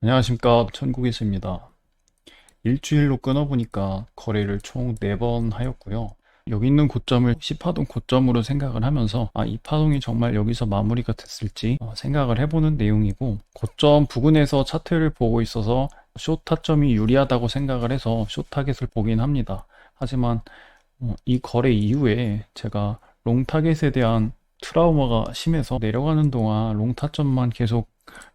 안녕하십니까, 천국이십니다. 일주일로 끊어보니까 거래를 총 4번 하였고요. 여기 있는 고점을 10파동 고점으로 생각을 하면서 이 파동이 정말 여기서 마무리가 됐을지 생각을 해보는 내용이고, 고점 부근에서 차트를 보고 있어서 숏 타점이 유리하다고 생각을 해서 숏 타겟을 보긴 합니다. 하지만 이 거래 이후에 제가 롱 타겟에 대한 트라우마가 심해서 내려가는 동안 롱 타점만 계속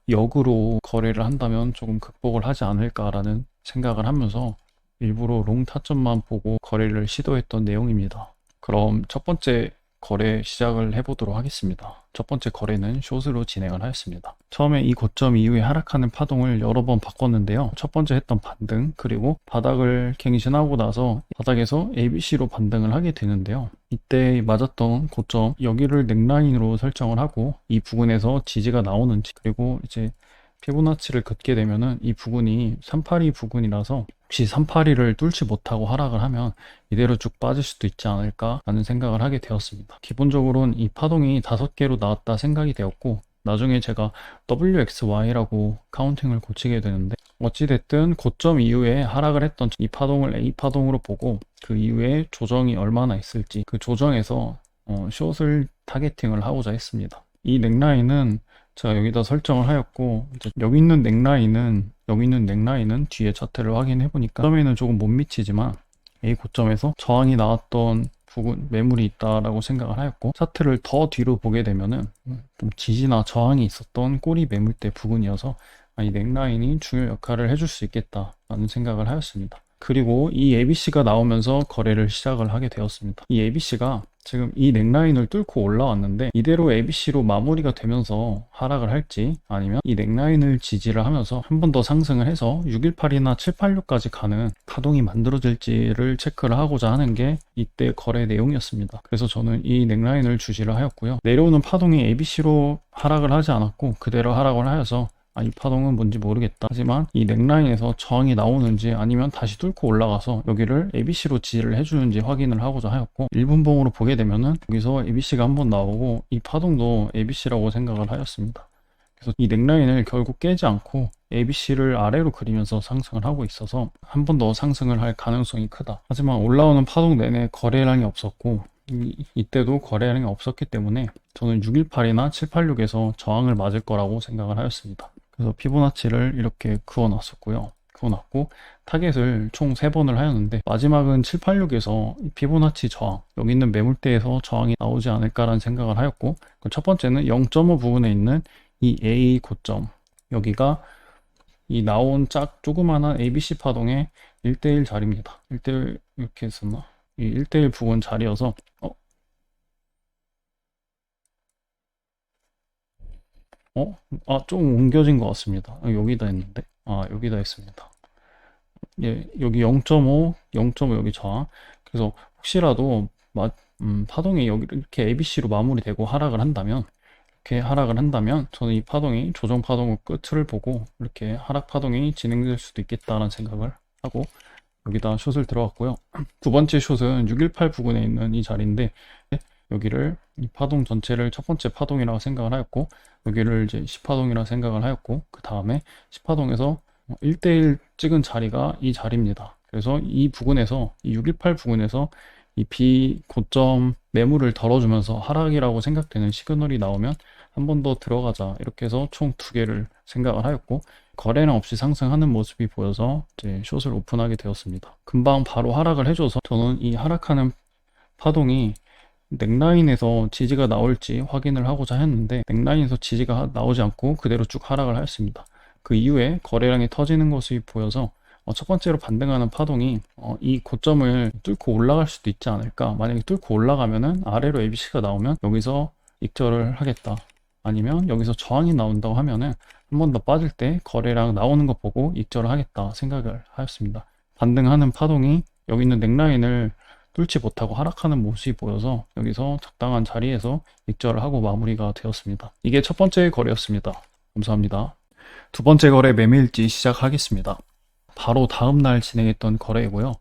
역으로 거래를 한다면 조금 극복을 하지 않을까라는 생각을 하면서 일부러 롱 타점만 보고 거래를 시도했던 내용입니다. 그럼 첫 번째 거래 시작을 해보도록 하겠습니다. 첫 번째 거래는 숏으로 진행을 하였습니다. 처음에 이 고점 이후에 하락하는 파동을 여러 번 바꿨는데요. 첫 번째 했던 반등, 그리고 바닥을 갱신하고 나서 바닥에서 ABC로 반등을 하게 되는데요. 이때 맞았던 고점 여기를 넥라인으로 설정을 하고 이 부분에서 지지가 나오는지, 그리고 이제 피보나치를 긋게 되면은 이 부분이 382 부분이라서 혹시 382를 뚫지 못하고 하락을 하면 이대로 쭉 빠질 수도 있지 않을까 라는 생각을 하게 되었습니다. 기본적으로는 이 파동이 5개로 나왔다 생각이 되었고, 나중에 제가 WXY라고 카운팅을 고치게 되는데, 어찌됐든 고점 이후에 하락을 했던 이 파동을 A 파동으로 보고 그 이후에 조정이 얼마나 있을지 그 조정에서 숏을 타겟팅을 하고자 했습니다. 이 넥라인은 제가 여기다 설정을 하였고, 이제 여기 있는 넥라인은 뒤에 차트를 확인해 보니까 고점에는 조금 못 미치지만 A 고점에서 저항이 나왔던 부분 매물이 있다라고 생각을 하였고, 차트를 더 뒤로 보게 되면은 좀 지지나 저항이 있었던 꼬리 매물대 부분이어서 이 넥라인이 중요 역할을 해줄 수 있겠다라는 생각을 하였습니다. 그리고 이 ABC가 나오면서 거래를 시작을 하게 되었습니다. 이 ABC가 지금 이 넥라인을 뚫고 올라왔는데 이대로 ABC로 마무리가 되면서 하락을 할지, 아니면 이 넥라인을 지지를 하면서 한 번 더 상승을 해서 618이나 786까지 가는 파동이 만들어질지를 체크를 하고자 하는 게 이때 거래 내용이었습니다. 그래서 저는 이 넥라인을 주시를 하였고요. 내려오는 파동이 ABC로 하락을 하지 않았고 그대로 하락을 하여서 이 파동은 뭔지 모르겠다. 하지만 이 넥라인에서 저항이 나오는지 아니면 다시 뚫고 올라가서 여기를 ABC로 지지를 해주는지 확인을 하고자 하였고, 1분봉으로 보게 되면은 여기서 ABC가 한번 나오고 이 파동도 ABC라고 생각을 하였습니다. 그래서 이 넥라인을 결국 깨지 않고 ABC를 아래로 그리면서 상승을 하고 있어서 한 번 더 상승을 할 가능성이 크다. 하지만 올라오는 파동 내내 거래량이 없었고 이때도 거래량이 없었기 때문에 저는 618이나 786에서 저항을 맞을 거라고 생각을 하였습니다. 그래서 피보나치를 이렇게 그어놨었고요. 그어놨고 타겟을 총 3번을 하였는데, 마지막은 786에서 피보나치 저항, 여기 있는 매물대에서 저항이 나오지 않을까라는 생각을 하였고, 첫 번째는 0.5 부분에 있는 이 A 고점, 여기가 이 나온 조그마한 ABC 파동의 1대1 자리입니다. 1대1 이렇게 했었나? 이 1대1 부분 자리여서 좀 옮겨진 것 같습니다. 여기다 했는데 여기다 했습니다. 예, 여기 0.5 여기 저항. 그래서 혹시라도 파동이 여기 이렇게 ABC로 마무리되고 하락을 한다면, 이렇게 하락을 한다면 저는 이 파동이 조정 파동의 끝을 보고 이렇게 하락 파동이 진행될 수도 있겠다는 생각을 하고 여기다 숏을 들어갔고요. 두 번째 숏은 618 부근에 있는 이 자리인데, 여기를 이 파동 전체를 첫 번째 파동이라고 생각을 하였고, 여기를 이제 10파동이라고 생각을 하였고, 그 다음에 10파동에서 1대1 찍은 자리가 이 자리입니다. 그래서 이 부근에서 이 618 부근에서 이 B 고점 매물을 덜어주면서 하락이라고 생각되는 시그널이 나오면 한 번 더 들어가자, 이렇게 해서 총 2개를 생각을 하였고, 거래량 없이 상승하는 모습이 보여서 이제 숏을 오픈하게 되었습니다. 금방 바로 하락을 해줘서 저는 이 하락하는 파동이 넥라인에서 지지가 나올지 확인을 하고자 했는데, 넥라인에서 지지가 나오지 않고 그대로 쭉 하락을 하였습니다. 그 이후에 거래량이 터지는 것이 보여서 첫 번째로 반등하는 파동이 이 고점을 뚫고 올라갈 수도 있지 않을까. 만약에 뚫고 올라가면은 아래로 ABC가 나오면 여기서 익절을 하겠다. 아니면 여기서 저항이 나온다고 하면은 한 번 더 빠질 때 거래량 나오는 거 보고 익절을 하겠다 생각을 하였습니다. 반등하는 파동이 여기 있는 넥라인을 뚫지 못하고 하락하는 모습이 보여서 여기서 적당한 자리에서 익절을 하고 마무리가 되었습니다. 이게 첫 번째 거래였습니다. 감사합니다. 두 번째 거래 매매일지 시작하겠습니다. 바로 다음날 진행했던 거래이고요.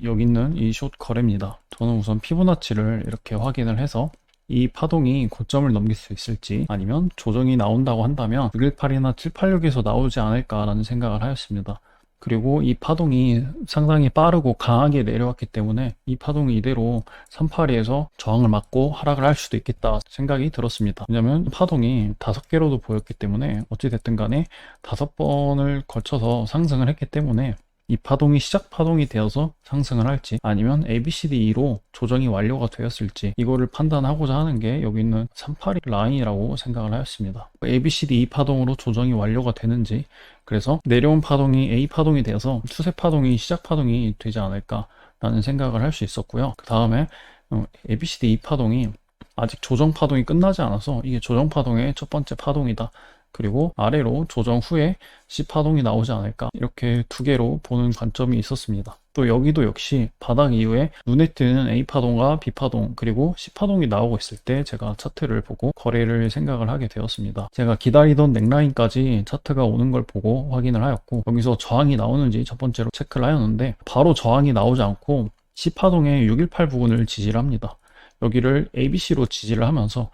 여기 있는 이 숏 거래입니다. 저는 우선 피보나치를 이렇게 확인을 해서 이 파동이 고점을 넘길 수 있을지, 아니면 조정이 나온다고 한다면 618이나 786에서 나오지 않을까라는 생각을 하였습니다. 그리고 이 파동이 상당히 빠르고 강하게 내려왔기 때문에 이 파동이 이대로 382에서 저항을 맞고 하락을 할 수도 있겠다 생각이 들었습니다. 왜냐면 파동이 5개로도 보였기 때문에 어찌됐든 간에 5번을 거쳐서 상승을 했기 때문에 이 파동이 시작 파동이 되어서 상승을 할지, 아니면 ABCDE로 조정이 완료가 되었을지, 이거를 판단하고자 하는 게 여기 있는 382 라인이라고 생각을 하였습니다. ABCDE 파동으로 조정이 완료가 되는지, 그래서 내려온 파동이 A 파동이 되어서 추세 파동이 시작 파동이 되지 않을까라는 생각을 할 수 있었고요. 그 다음에 ABCDE 파동이 아직 조정 파동이 끝나지 않아서 이게 조정 파동의 첫 번째 파동이다, 그리고 아래로 조정 후에 C파동이 나오지 않을까, 이렇게 2개로 보는 관점이 있었습니다. 또 여기도 역시 바닥 이후에 눈에 띄는 A파동과 B파동 그리고 C파동이 나오고 있을 때 제가 차트를 보고 거래를 생각을 하게 되었습니다. 제가 기다리던 넥라인까지 차트가 오는 걸 보고 확인을 하였고, 여기서 저항이 나오는지 첫 번째로 체크를 하였는데 바로 저항이 나오지 않고 C파동의 618 부근을 지지를 합니다. 여기를 ABC로 지지를 하면서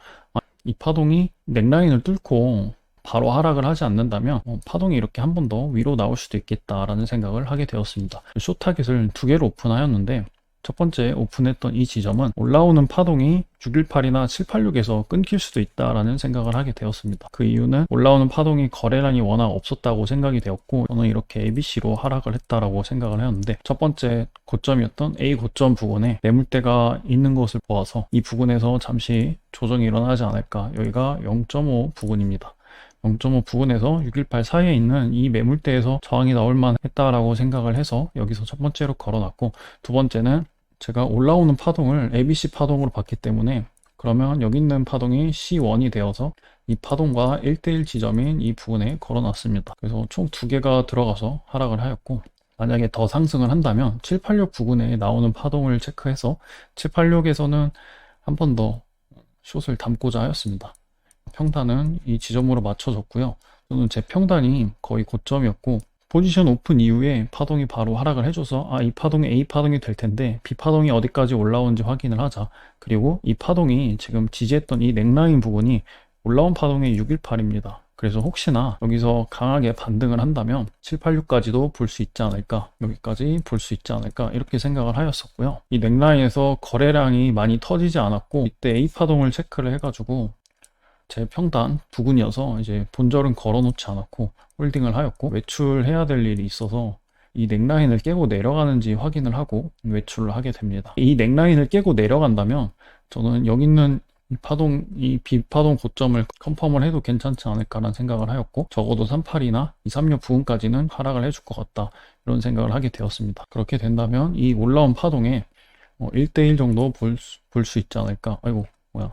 이 파동이 넥라인을 뚫고 바로 하락을 하지 않는다면 파동이 이렇게 한 번 더 위로 나올 수도 있겠다라는 생각을 하게 되었습니다. 숏 타겟을 2개로 오픈하였는데, 첫 번째 오픈했던 이 지점은 올라오는 파동이 618이나 786에서 끊길 수도 있다라는 생각을 하게 되었습니다. 그 이유는 올라오는 파동이 거래량이 워낙 없었다고 생각이 되었고, 저는 이렇게 ABC로 하락을 했다라고 생각을 하였는데, 첫 번째 고점이었던 A 고점 부근에 매물대가 있는 것을 보아서 이 부근에서 잠시 조정이 일어나지 않을까. 여기가 0.5 부근입니다. 0.5 부근에서 618 사이에 있는 이 매물대에서 저항이 나올 만했다라고 생각을 해서 여기서 첫 번째로 걸어놨고, 두 번째는 제가 올라오는 파동을 ABC 파동으로 봤기 때문에, 그러면 여기 있는 파동이 C1이 되어서 이 파동과 1대1 지점인 이 부분에 걸어놨습니다. 그래서 총 2개가 들어가서 하락을 하였고, 만약에 더 상승을 한다면 786 부근에 나오는 파동을 체크해서 786에서는 한 번 더 숏을 담고자 하였습니다. 평단은 이 지점으로 맞춰졌고요. 저는 제 평단이 거의 고점이었고, 포지션 오픈 이후에 파동이 바로 하락을 해줘서 이 파동이 A 파동이 될 텐데 B 파동이 어디까지 올라오는지 확인을 하자. 그리고 이 파동이 지금 지지했던 이 넥라인 부분이 올라온 파동의 618입니다. 그래서 혹시나 여기서 강하게 반등을 한다면 786까지도 볼 수 있지 않을까, 여기까지 볼 수 있지 않을까, 이렇게 생각을 하였었고요. 이 넥라인에서 거래량이 많이 터지지 않았고, 이때 A 파동을 체크를 해가지고 제 평단 부근이어서 이제 본절은 걸어놓지 않았고 홀딩을 하였고, 외출해야 될 일이 있어서 이 넥라인을 깨고 내려가는지 확인을 하고 외출을 하게 됩니다. 이 넥라인을 깨고 내려간다면 저는 여기 있는 이 파동, 이 B파동 고점을 컨펌을 해도 괜찮지 않을까라는 생각을 하였고, 적어도 38이나 236 부근까지는 하락을 해줄 것 같다, 이런 생각을 하게 되었습니다. 그렇게 된다면 이 올라온 파동에 1대1 정도 볼 수 있지 않을까. 아이고 뭐야,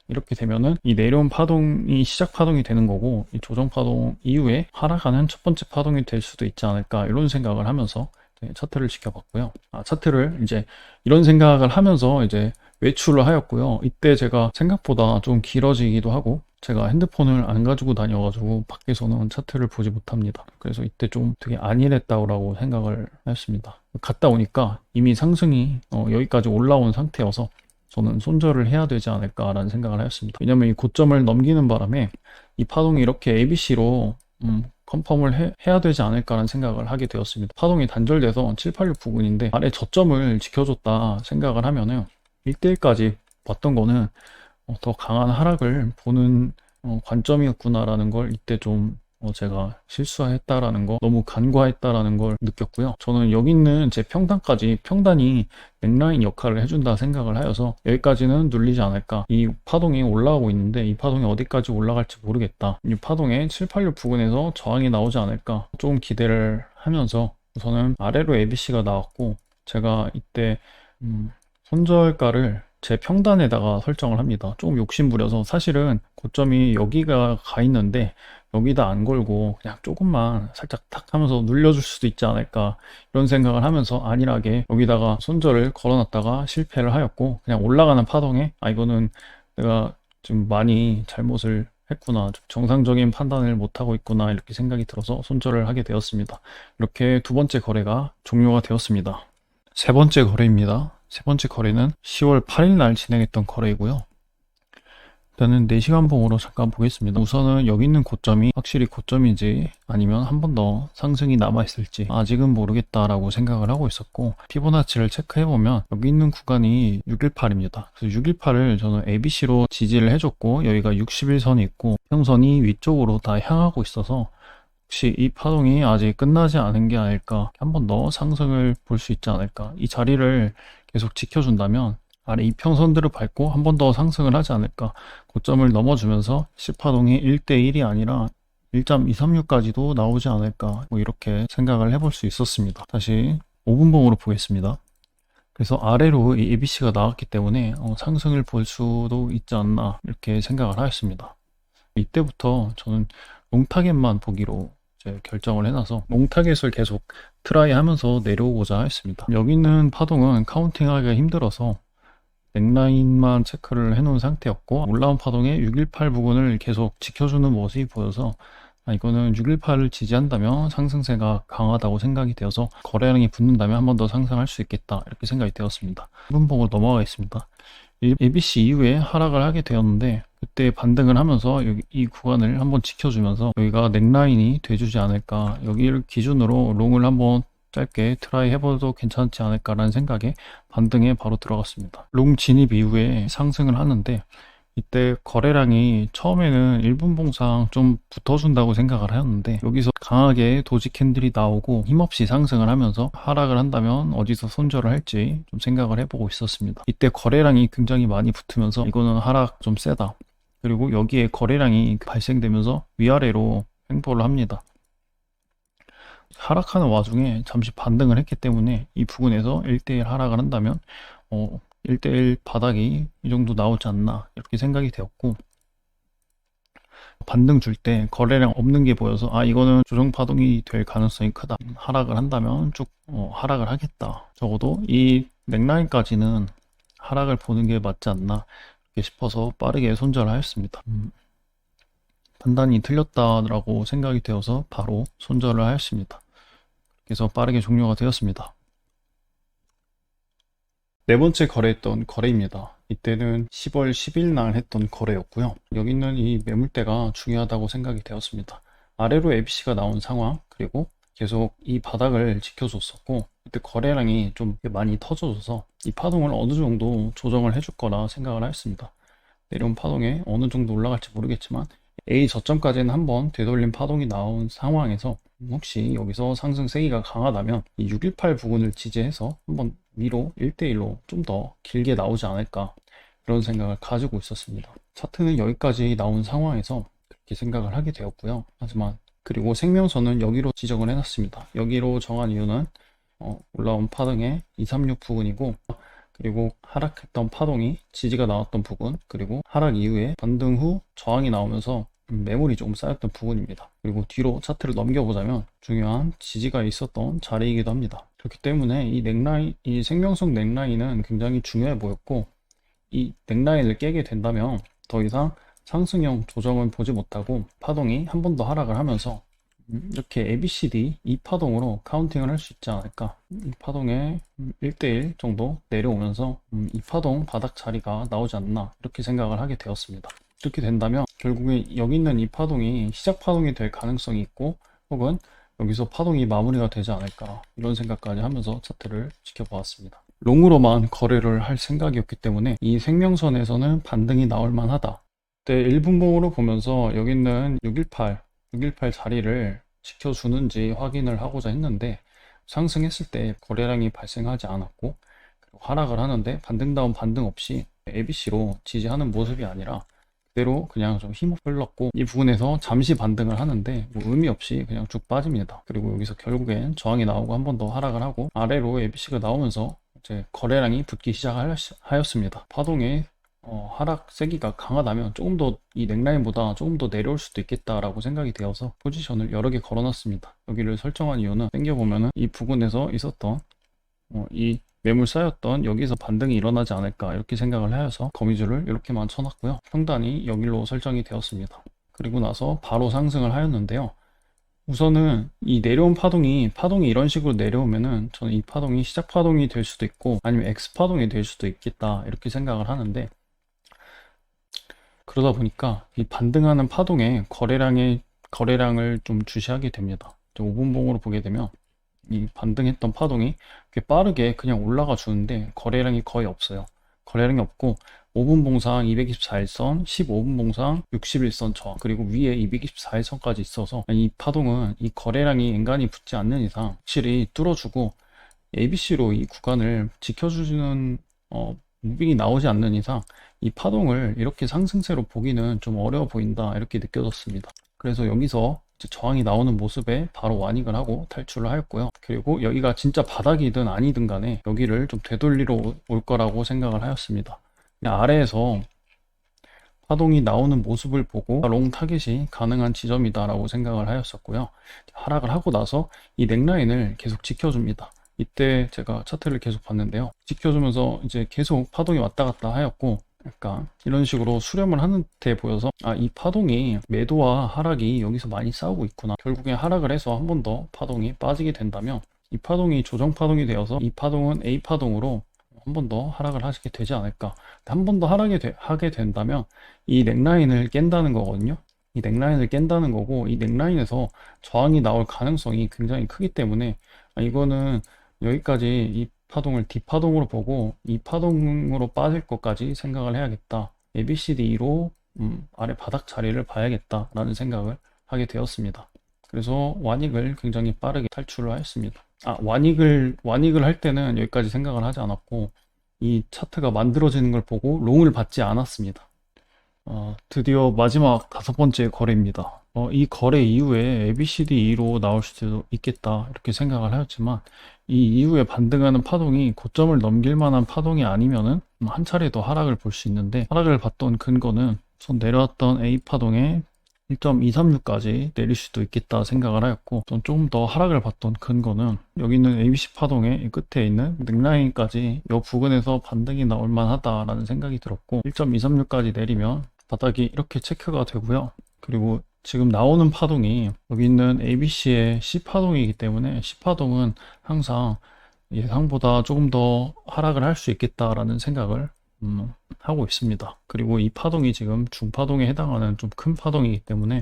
이렇게 되면은 이 내려온 파동이 시작 파동이 되는 거고, 이 조정 파동 이후에 하락하는 첫 번째 파동이 될 수도 있지 않을까, 이런 생각을 하면서 차트를 지켜봤고요. 차트를 이제 이런 생각을 하면서 이제 외출을 하였고요. 이때 제가 생각보다 좀 길어지기도 하고, 제가 핸드폰을 안 가지고 다녀가지고 밖에서는 차트를 보지 못합니다. 그래서 이때 좀 되게 안일했다고 생각을 했습니다. 갔다 오니까 이미 상승이 여기까지 올라온 상태여서 저는 손절을 해야 되지 않을까라는 생각을 하였습니다. 왜냐면 이 고점을 넘기는 바람에 이 파동이 이렇게 ABC로 컨펌을 해야 되지 않을까라는 생각을 하게 되었습니다. 파동이 단절돼서 786 부근인데 아래 저점을 지켜줬다 생각을 하면은 1대1까지 봤던 거는 더 강한 하락을 보는 관점이었구나라는 걸 이때 좀 제가 실수했다라는 거, 너무 간과했다라는 걸 느꼈고요. 저는 여기 있는 제 평단까지, 평단이 넥라인 역할을 해준다 생각을 하여서 여기까지는 눌리지 않을까. 이 파동이 올라오고 있는데 이 파동이 어디까지 올라갈지 모르겠다. 이 파동에 786 부근에서 저항이 나오지 않을까 조금 기대를 하면서 우선은 아래로 ABC가 나왔고, 제가 이때 손절가를 제 평단에다가 설정을 합니다. 조금 욕심부려서, 사실은 고점이 여기가 가 있는데 여기다 안 걸고 그냥 조금만 살짝 탁 하면서 눌려줄 수도 있지 않을까, 이런 생각을 하면서 안일하게 여기다가 손절을 걸어놨다가 실패를 하였고, 그냥 올라가는 파동에 이거는 내가 좀 많이 잘못을 했구나, 좀 정상적인 판단을 못하고 있구나, 이렇게 생각이 들어서 손절을 하게 되었습니다. 이렇게 두 번째 거래가 종료가 되었습니다. 세 번째 거래입니다. 세 번째 거래는 10월 8일 날 진행했던 거래이고요. 일단은 4시간 봉으로 잠깐 보겠습니다. 우선은 여기 있는 고점이 확실히 고점인지 아니면 한 번 더 상승이 남아있을지 아직은 모르겠다라고 생각을 하고 있었고, 피보나치를 체크해보면 여기 있는 구간이 618입니다. 그래서 618을 저는 ABC로 지지를 해줬고, 여기가 61선이 있고 평선이 위쪽으로 다 향하고 있어서 혹시 이 파동이 아직 끝나지 않은 게 아닐까, 한 번 더 상승을 볼 수 있지 않을까, 이 자리를 계속 지켜준다면 아래 이평선들을 밟고 한 번 더 상승을 하지 않을까, 고점을 넘어주면서 C파동이 1대1이 아니라 1.236까지도 나오지 않을까, 뭐 이렇게 생각을 해볼 수 있었습니다. 다시 5분봉으로 보겠습니다. 그래서 아래로 이 ABC가 나왔기 때문에 상승을 볼 수도 있지 않나 이렇게 생각을 하였습니다. 이때부터 저는 롱타겟만 보기로 이제 결정을 해놔서 롱타겟을 계속 트라이 하면서 내려오고자 했습니다. 여기 있는 파동은 카운팅하기가 힘들어서 넥라인만 체크를 해놓은 상태였고, 올라온 파동의 618 부분을 계속 지켜주는 모습이 보여서 이거는 618을 지지한다면 상승세가 강하다고 생각이 되어서 거래량이 붙는다면 한 번 더 상승할 수 있겠다 이렇게 생각이 되었습니다. 1분 보고 넘어가겠습니다. ABC 이후에 하락을 하게 되었는데, 그때 반등을 하면서 여기 이 구간을 한번 지켜주면서 여기가 넥라인이 돼주지 않을까, 여기를 기준으로 롱을 한번 짧게 트라이 해봐도 괜찮지 않을까라는 생각에 반등에 바로 들어갔습니다. 롱 진입 이후에 상승을 하는데, 이때 거래량이 처음에는 1분 봉상 좀 붙어준다고 생각을 하였는데, 여기서 강하게 도지 캔들이 나오고 힘없이 상승을 하면서 하락을 한다면 어디서 손절을 할지 좀 생각을 해보고 있었습니다. 이때 거래량이 굉장히 많이 붙으면서 이거는 하락 좀 세다, 그리고 여기에 거래량이 발생되면서 위아래로 횡보를 합니다. 하락하는 와중에 잠시 반등을 했기 때문에 이 부분에서 1대1 하락을 한다면 1대1 바닥이 이 정도 나오지 않나 이렇게 생각이 되었고, 반등 줄 때 거래량 없는 게 보여서 이거는 조정 파동이 될 가능성이 크다, 하락을 한다면 쭉 하락을 하겠다, 적어도 이 넥라인까지는 하락을 보는 게 맞지 않나 이렇게 싶어서 빠르게 손절하였습니다. 판단이 틀렸다라고 생각이 되어서 바로 손절을 하였습니다. 그래서 빠르게 종료가 되었습니다. 네 번째 거래했던 거래입니다. 이때는 10월 10일 날 했던 거래였고요. 여기 있는 이 매물대가 중요하다고 생각이 되었습니다. 아래로 ABC가 나온 상황, 그리고 계속 이 바닥을 지켜줬었고, 그때 거래량이 좀 많이 터져줘서 이 파동을 어느 정도 조정을 해줄 거라 생각을 하였습니다. 내려온 파동에 어느 정도 올라갈지 모르겠지만 A 저점까지는 한번 되돌림 파동이 나온 상황에서 혹시 여기서 상승 세기가 강하다면 이 618 부분을 지지해서 한번 위로 1대1로 좀 더 길게 나오지 않을까, 이런 생각을 가지고 있었습니다. 차트는 여기까지 나온 상황에서 그렇게 생각을 하게 되었고요. 하지만 그리고 생명선은 여기로 지정을 해놨습니다. 여기로 정한 이유는 올라온 파동의 236 부분이고, 그리고 하락했던 파동이 지지가 나왔던 부분, 그리고 하락 이후에 반등 후 저항이 나오면서 매물이 조금 쌓였던 부분입니다. 그리고 뒤로 차트를 넘겨보자면 중요한 지지가 있었던 자리이기도 합니다. 그렇기 때문에 이 넥라인, 이 생명성 넥라인은 굉장히 중요해 보였고, 이 넥라인을 깨게 된다면 더 이상 상승형 조정은 보지 못하고 파동이 한 번 더 하락을 하면서 이렇게 ABCD 이 파동으로 카운팅을 할 수 있지 않을까, 이 파동에 1대1 정도 내려오면서 이 파동 바닥 자리가 나오지 않나 이렇게 생각을 하게 되었습니다. 이렇게 된다면 결국에 여기 있는 이 파동이 시작 파동이 될 가능성이 있고, 혹은 여기서 파동이 마무리가 되지 않을까, 이런 생각까지 하면서 차트를 지켜보았습니다. 롱으로만 거래를 할 생각이었기 때문에 이 생명선에서는 반등이 나올 만하다. 그때 1분봉으로 보면서 여기 있는 618 자리를 지켜주는지 확인을 하고자 했는데, 상승했을 때 거래량이 발생하지 않았고, 그리고 하락을 하는데 반등다운 반등 없이 ABC로 지지하는 모습이 아니라 그대로 그냥 좀 힘없이 흘렀고, 이 부분에서 잠시 반등을 하는데 뭐 의미 없이 그냥 쭉 빠집니다. 그리고 여기서 결국엔 저항이 나오고 한 번 더 하락을 하고 아래로 ABC가 나오면서 이제 거래량이 붙기 시작하였습니다. 파동의 하락 세기가 강하다면 조금 더 이 넥라인보다 조금 더 내려올 수도 있겠다라고 생각이 되어서 포지션을 여러 개 걸어놨습니다. 여기를 설정한 이유는 당겨보면은 이 부분에서 있었던 이 매물 쌓였던 여기서 반등이 일어나지 않을까 이렇게 생각을 하여서 거미줄을 이렇게만 쳐놨고요. 평단이 여기로 설정이 되었습니다. 그리고 나서 바로 상승을 하였는데요. 우선은 이 내려온 파동이 이런 식으로 내려오면은 저는 이 파동이 시작 파동이 될 수도 있고 아니면 X 파동이 될 수도 있겠다 이렇게 생각을 하는데, 그러다 보니까 이 반등하는 파동에 거래량을 좀 주시하게 됩니다. 5분봉으로 보게 되면 이 반등했던 파동이 꽤 빠르게 그냥 올라가 주는데 거래량이 거의 없어요. 거래량이 없고 5분 봉상 224일선, 15분 봉상 61선 저항, 그리고 위에 224일선까지 있어서 이 파동은 이 거래량이 엔간히 붙지 않는 이상 확실히 뚫어주고 ABC로 이 구간을 지켜주는 무빙이 나오지 않는 이상 이 파동을 이렇게 상승세로 보기는 좀 어려워 보인다, 이렇게 느껴졌습니다. 그래서 여기서 저항이 나오는 모습에 바로 완익을 하고 탈출을 하였고요. 그리고 여기가 진짜 바닥이든 아니든 간에 여기를 좀 되돌리러 올 거라고 생각을 하였습니다. 그냥 아래에서 파동이 나오는 모습을 보고 롱 타겟이 가능한 지점이다 라고 생각을 하였었고요. 하락을 하고 나서 이 넥라인을 계속 지켜줍니다. 이때 제가 차트를 계속 봤는데요, 지켜주면서 이제 계속 파동이 왔다 갔다 하였고, 약간 이런 식으로 수렴을 하는 듯해 보여서 이 파동이 매도와 하락이 여기서 많이 싸우고 있구나, 결국에 하락을 해서 한 번 더 파동이 빠지게 된다면 이 파동이 조정 파동이 되어서 이 파동은 A 파동으로 한 번 더 하락을 하시게 되지 않을까. 한 번 더 하게 된다면 이 넥라인을 깬다는 거거든요. 이 넥라인을 깬다는 거고, 이 넥라인에서 저항이 나올 가능성이 굉장히 크기 때문에 이거는 여기까지 이 파동을 D파동으로 보고 이 파동으로 빠질 것까지 생각을 해야겠다. ABCD로 아래 바닥 자리를 봐야겠다 라는 생각을 하게 되었습니다. 그래서 완익을 굉장히 빠르게 탈출을 하였습니다. 완익을 할 때는 여기까지 생각을 하지 않았고, 이 차트가 만들어지는 걸 보고 롱을 받지 않았습니다. 드디어 마지막 5번째 거래입니다. 이 거래 이후에 ABCDE로 나올 수도 있겠다, 이렇게 생각을 하였지만 이 이후에 반등하는 파동이 고점을 넘길 만한 파동이 아니면은 한 차례 더 하락을 볼 수 있는데, 하락을 봤던 근거는 손 내려왔던 A 파동에 1.236까지 내릴 수도 있겠다 생각을 하였고, 전 조금 더 하락을 봤던 근거는 여기 있는 ABC 파동의 끝에 있는 넥라인까지 이 부근에서 반등이 나올 만하다라는 생각이 들었고, 1.236까지 내리면 바닥이 이렇게 체크가 되고요. 그리고 지금 나오는 파동이 여기 있는 ABC의 C파동이기 때문에 C파동은 항상 예상보다 조금 더 하락을 할 수 있겠다라는 생각을 하고 있습니다. 그리고 이 파동이 지금 중파동에 해당하는 좀 큰 파동이기 때문에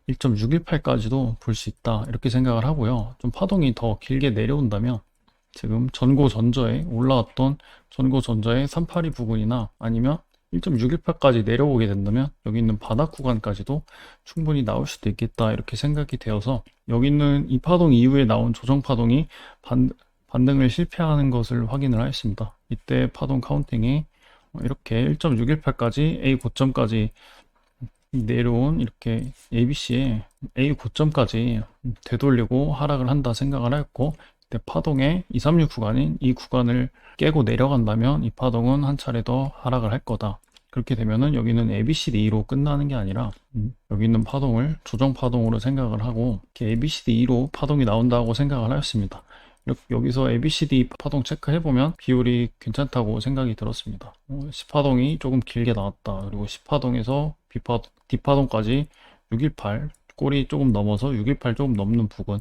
1.618까지도 볼 수 있다, 이렇게 생각을 하고요. 좀 파동이 더 길게 내려온다면 지금 전고전저에 올라왔던 전고전저의 382 부근이나 아니면 1.618까지 내려오게 된다면 여기 있는 바닥 구간까지도 충분히 나올 수도 있겠다, 이렇게 생각이 되어서 여기 있는 이 파동 이후에 나온 조정 파동이 반등을 실패하는 것을 확인을 하였습니다. 이때 파동 카운팅이 이렇게 1.618까지 A 고점까지 내려온 이렇게 ABC의 A 고점까지 되돌리고 하락을 한다 생각을 하였고, 이때 파동의 236 구간인 이 구간을 깨고 내려간다면 이 파동은 한 차례 더 하락을 할 거다. 그렇게 되면은 여기는 ABCDE로 끝나는 게 아니라 여기 있는 파동을 조정 파동으로 생각을 하고 이렇게 ABCDE로 파동이 나온다고 생각을 하였습니다. 여기서 ABCD 파동 체크해보면 비율이 괜찮다고 생각이 들었습니다. C파동이 조금 길게 나왔다. 그리고 C파동에서 D파동까지 618, 꼬리 조금 넘어서 618 조금 넘는 부분,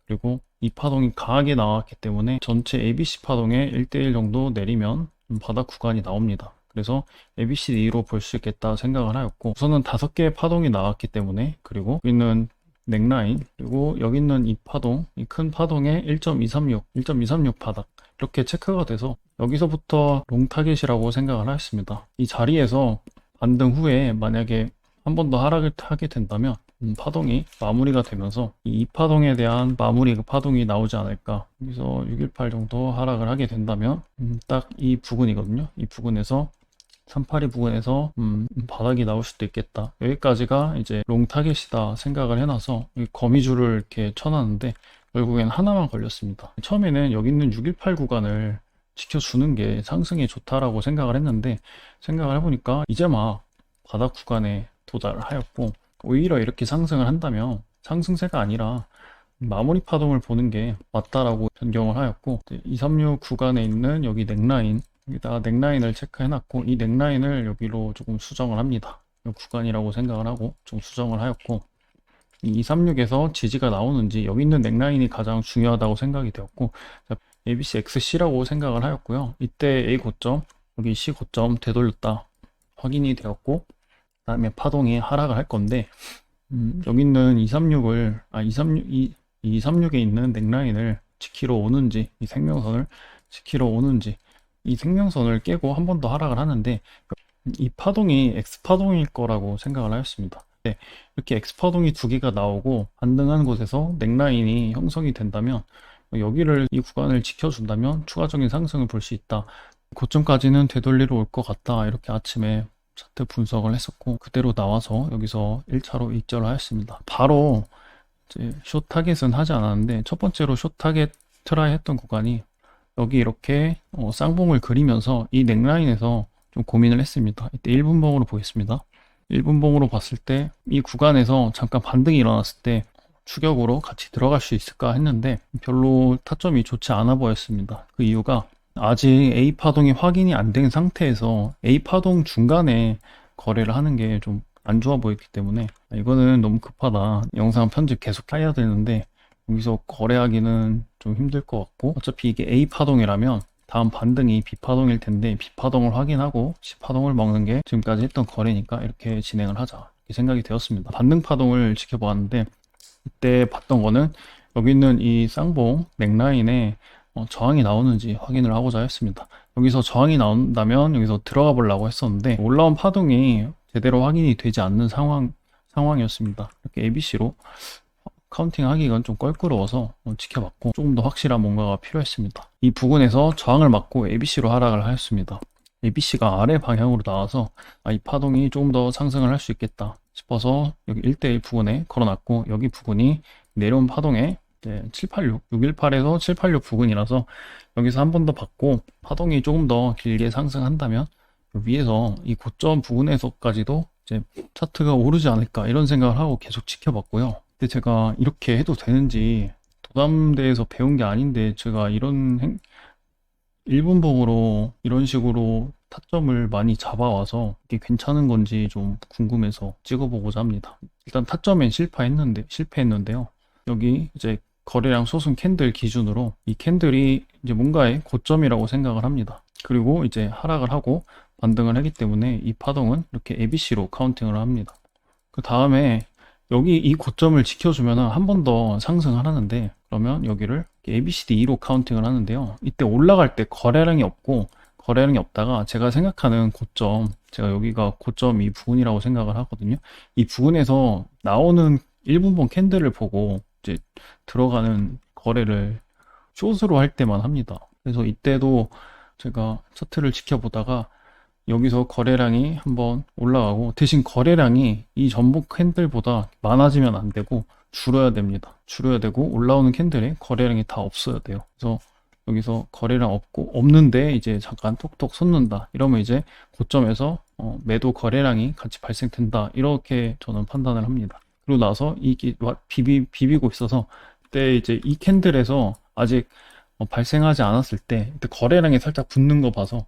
그리고 이 파동이 강하게 나왔기 때문에 전체 ABC 파동에 1대1 정도 내리면 바닥 구간이 나옵니다. 그래서 ABCD로 볼 수 있겠다 생각을 하였고, 우선은 5개의 파동이 나왔기 때문에, 그리고 여기는 넥라인, 그리고 여기 있는 이 파동, 이 큰 파동의 1.236 바닥, 이렇게 체크가 돼서 여기서부터 롱 타겟이라고 생각을 하였습니다. 이 자리에서 반등 후에 만약에 한 번 더 하락을 하게 된다면 파동이 마무리가 되면서 이 파동에 대한 마무리 파동이 나오지 않을까. 여기서 618 정도 하락을 하게 된다면 딱 이 부근이거든요. 이 부근에서 382 부근에서 바닥이 나올 수도 있겠다. 여기까지가 이제 롱 타겟이다 생각을 해놔서 거미줄을 이렇게 쳐놨는데 결국엔 하나만 걸렸습니다. 처음에는 여기 있는 618 구간을 지켜주는 게 상승에 좋다라고 생각을 했는데, 생각을 해보니까 이제 막 바닥 구간에 도달을 하였고, 오히려 이렇게 상승을 한다면 상승세가 아니라 마무리 파동을 보는 게 맞다라고 변경을 하였고, 236 구간에 있는 여기 넥라인, 여기다가 넥라인을 체크해놨고, 이 넥라인을 여기로 조금 수정을 합니다. 이 구간이라고 생각을 하고 좀 수정을 하였고, 이 236에서 지지가 나오는지 여기 있는 넥라인이 가장 중요하다고 생각이 되었고, ABC XC라고 생각을 하였고요. 이때 A 고점, 여기 C 고점 되돌렸다 확인이 되었고, 다음에 파동이 하락을 할 건데, 여기 있는 236을, 236에 있는 넥라인을 지키러 오는지, 이 생명선을 지키러 오는지, 이 생명선을 깨고 한 번 더 하락을 하는데, 이 파동이 X파동일 거라고 생각을 하였습니다. 네, 이렇게 X파동이 두 개가 나오고 반등한 곳에서 넥라인이 형성이 된다면, 여기를, 이 구간을 지켜준다면 추가적인 상승을 볼 수 있다. 고점까지는 되돌리러 올 것 같다. 이렇게 아침에 차트 분석을 했었고, 그대로 나와서 여기서 1차로 익절을 하였습니다. 바로 이제 숏 타겟은 하지 않았는데, 첫 번째로 숏 타겟 트라이 했던 구간이 여기 이렇게 쌍봉을 그리면서 이 넥라인에서 좀 고민을 했습니다. 이때 1분봉으로 보겠습니다. 1분봉으로 봤을 때 이 구간에서 잠깐 반등이 일어났을 때 추격으로 같이 들어갈 수 있을까 했는데 별로 타점이 좋지 않아 보였습니다. 그 이유가 아직 A파동이 확인이 안 된 상태에서 A파동 중간에 거래를 하는 게 좀 안 좋아 보였기 때문에 이거는 너무 급하다. 영상 편집 계속 해야 되는데 여기서 거래하기는 좀 힘들 것 같고, 어차피 이게 A파동이라면 다음 반등이 B파동일 텐데 B파동을 확인하고 C파동을 먹는 게 지금까지 했던 거래니까 이렇게 진행을 하자, 이렇게 생각이 되었습니다. 반등 파동을 지켜보았는데 이때 봤던 거는 여기 있는 이 쌍봉 넥라인에 저항이 나오는지 확인을 하고자 했습니다. 여기서 저항이 나온다면 여기서 들어가 보려고 했었는데 올라온 파동이 제대로 확인이 되지 않는 상황이었습니다. 이렇게 ABC로 카운팅 하기가 좀 껄끄러워서 지켜봤고, 조금 더 확실한 뭔가가 필요했습니다. 이 부근에서 저항을 맞고 ABC로 하락을 하였습니다. ABC가 아래 방향으로 나와서 이 파동이 조금 더 상승을 할 수 있겠다 싶어서 여기 1대1 부근에 걸어놨고, 여기 부근이 내려온 파동에 786, 618에서 786 부근이라서 여기서 한 번 더 받고 파동이 조금 더 길게 상승한다면 위에서 이 고점 부근에서까지도 이제 차트가 오르지 않을까 이런 생각을 하고 계속 지켜봤고요. 근데 제가 이렇게 해도 되는지 도담대에서 배운 게 아닌데 제가 이런 일분봉으로 이런 식으로 타점을 많이 잡아와서 이게 괜찮은 건지 좀 궁금해서 찍어보고자 합니다. 일단 타점엔 실패했는데요. 여기 이제 거래량 소순 캔들 기준으로 이 캔들이 이제 뭔가의 고점이라고 생각을 합니다. 그리고 이제 하락을 하고 반등을 하기 때문에 이 파동은 이렇게 ABC로 카운팅을 합니다. 그 다음에 여기 이 고점을 지켜주면 한 번 더 상승을 하는데, 그러면 여기를 ABCD2로 카운팅을 하는데요. 이때 올라갈 때 거래량이 없다가 제가 생각하는 고점, 제가 여기가 고점 이 부분이라고 생각을 하거든요. 이 부분에서 나오는 1분봉 캔들을 보고 이제 들어가는 거래를 숏으로 할 때만 합니다. 그래서 이때도 제가 차트를 지켜보다가 여기서 거래량이 한번 올라가고, 대신 거래량이 이 전복 캔들보다 많아지면 안 되고 줄어야 됩니다. 줄어야 되고 올라오는 캔들에 거래량이 다 없어야 돼요. 그래서 여기서 거래량 없는데 이제 잠깐 톡톡 솟는다 이러면 이제 고점에서 매도 거래량이 같이 발생된다, 이렇게 저는 판단을 합니다. 그리고 나서 이게 비비고 있어서 그때 이제 이 캔들에서 아직 발생하지 않았을 때 거래량이 살짝 붙는 거 봐서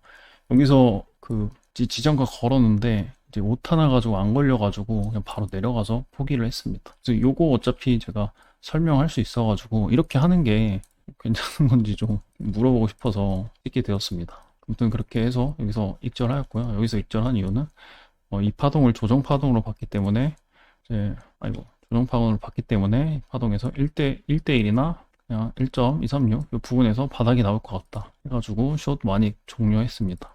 여기서 그 지정가 걸었는데 이제 오타나 가지고 안 걸려가지고 그냥 바로 내려가서 포기를 했습니다. 그래서 요거 어차피 제가 설명할 수 있어가지고 이렇게 하는 게 괜찮은 건지 좀 물어보고 싶어서 찍게 되었습니다. 아무튼 그렇게 해서 여기서 익절하였고요. 여기서 익절한 이유는 이 파동을 조정 파동으로 봤기 때문에 조정 파동으로 봤기 때문에 파동에서 1대1이나 그냥 1.236 이 부분에서 바닥이 나올 것 같다 해가지고 숏 많이 종료했습니다.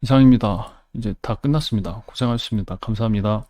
이상입니다. 이제 다 끝났습니다. 고생하셨습니다. 감사합니다.